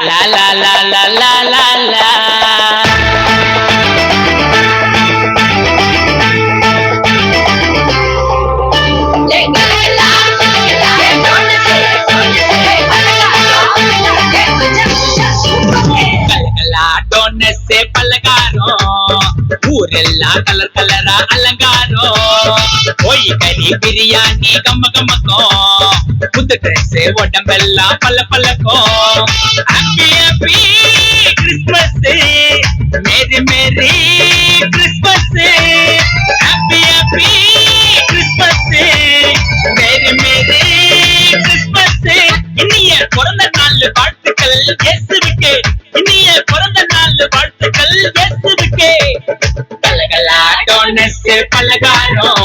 லா லா லா லா லா லா லா. ஊரெல்லாம் கலர் கலரா அலங்காரம். போய் கறி பிரியாணி கம்ம கம்மக்கும். புது ட்ரெஸ் உடம்பெல்லாம் பல்ல பல்லக்கும். Happy happy Christmas, merry merry Christmas. Happy happy Christmas, merry merry Christmas. இனிய பிறந்த நாள் வாழ்த்துக்கள் இயேசுவுக்கே. இனிய பிறந்த நாள் வாழ்த்துக்கள் இயேசுவுக்கே. கலகலா டோனஸ் பலகாரம்.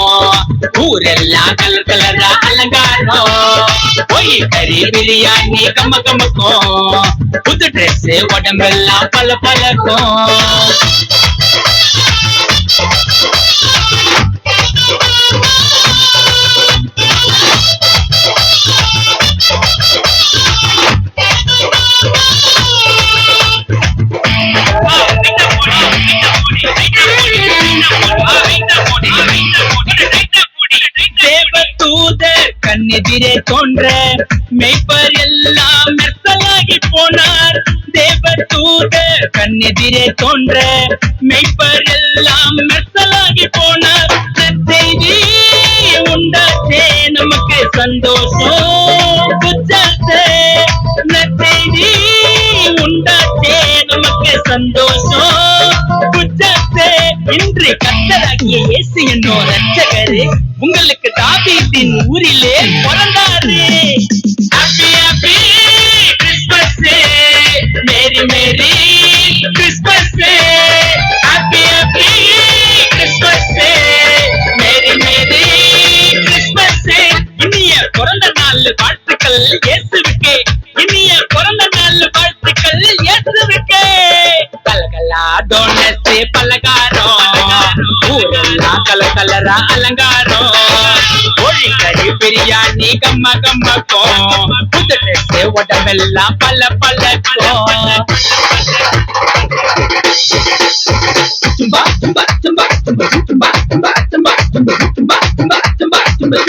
ஊரெல்லாம் கலர் கலரா அலங்காரம். போய் கறி பிரியாணி கம்ம கம்மக்கும். புது ட்ரெஸ் உடம்பெல்லாம் பல பலக்கும். தேவதூதர் கண்ணெதிரே தோன்ற மெய்ப்பர் எல்லாம் மெர்சலாகி போனார். தேவதூதர் கண்ணெதிரே தோன்ற மெய்ப்பர் எல்லாம் மெர்சலாகி போனார். செய்தி உண்டாச்சே நமக்கு சந்தோஷம் புத்தாச்சே. செய்தி உண்டாச்சே நமக்கு சந்தோஷம் புத்தாச்சே. இன்று கர்த்தராகிய இயேசு என்னும் ரட்சகரே உங்களுக்கு தாவீதின் ஊரிலே பிறந்தாரு. Happy happy Christmas, merry merry Christmas. Happy happy Christmas, merry merry Christmas. இனிய பிறந்த நாள் வாழ்த்துக்கள் இயேசுவுக்கே. இனிய பிறந்த நாள் வாழ்த்துக்கள் இயேசுவுக்கே. கலகலா டோனஸ் பலகாரம். ஊரெல்லாம் கலர் கலரா அலங்காரம். கோழி கறி பிரியாணி கம்ம கம்மக்கும். புது ட்ரெஸ் உடம்பெல்லாம் பல பலக்கும். தும்பா தும்பா தும்பா தும்பா தும்பா தும்பா தும்பா தும்பா தும்பா தும்பா தும்பா தும்பா தும்பா.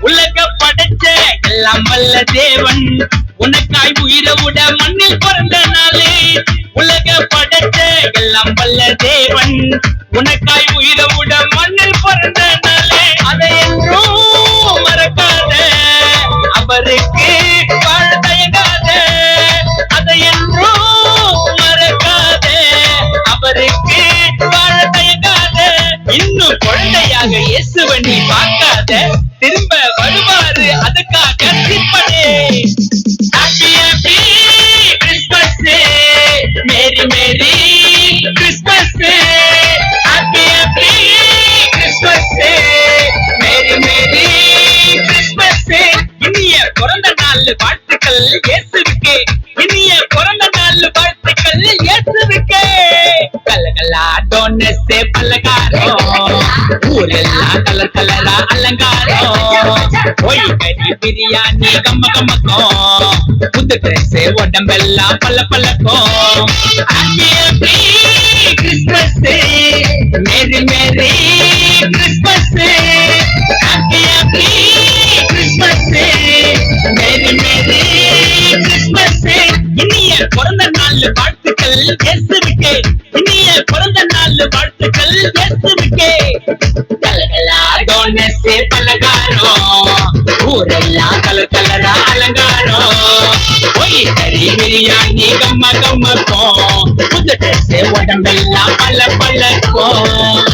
உலக படைச்ச எல்லாம் வல்ல தேவன் உனக்காய் உயிரை விட மண்ணில் பிறந்த நாளே. உலக படைச்ச எல்லாம் வல்ல தேவன் உனக்காய் உயிரை விட மண்ணில் பிறந்த நாளே. அதை என்றும் மறக்காத, அவருக்கு வாழ தயங்காத. அதை என்றும் மறக்காத, அவருக்கு வாழ தயங்காத. இன்னும் குழந்தையாக இயேசுவை நீ பார்க்காத, திரும்ப வருவாரு அதுக்காக சிப்பனே. Happy happy Christmas, merry merry Christmas. Happy happy Christmas, merry merry Christmas. இனிய பிறந்த நாள் வாழ்த்துக்கள் இயேசுவுக்கே. இனிய பிறந்த நாள் வாழ்த்துக்கள் இயேசுவுக்கே. கலகலா டோனஸ் பலகாரம். ஊரெல்லாம் கலர் கலரா அலங்காரம். போய் கறி பிரியாணி கம்ம கம்மக்கும். புது ட்ரெஸ் உடம்பெல்லாம் பல பலக்கும். Happy happy Christmas, merry merry Christmas. Happy happy Christmas, merry merry Christmas. இனிய பிறந்த நாள் வாழ்த்துக்கள் இயேசுவுக்கே. இனிய பிறந்த நாள் வாழ்த்துக்கள் இயேசுவுக்கே. கலகலா டோனஸ் பலகாரம். ஊரெல்லாம் கலர் கலரா அலங்காரம். போய் கறி பிரியாணி கம்ம கம்மக்கும். புது ட்ரெஸ் உடம்பெல்லாம் பல பலக்கும்.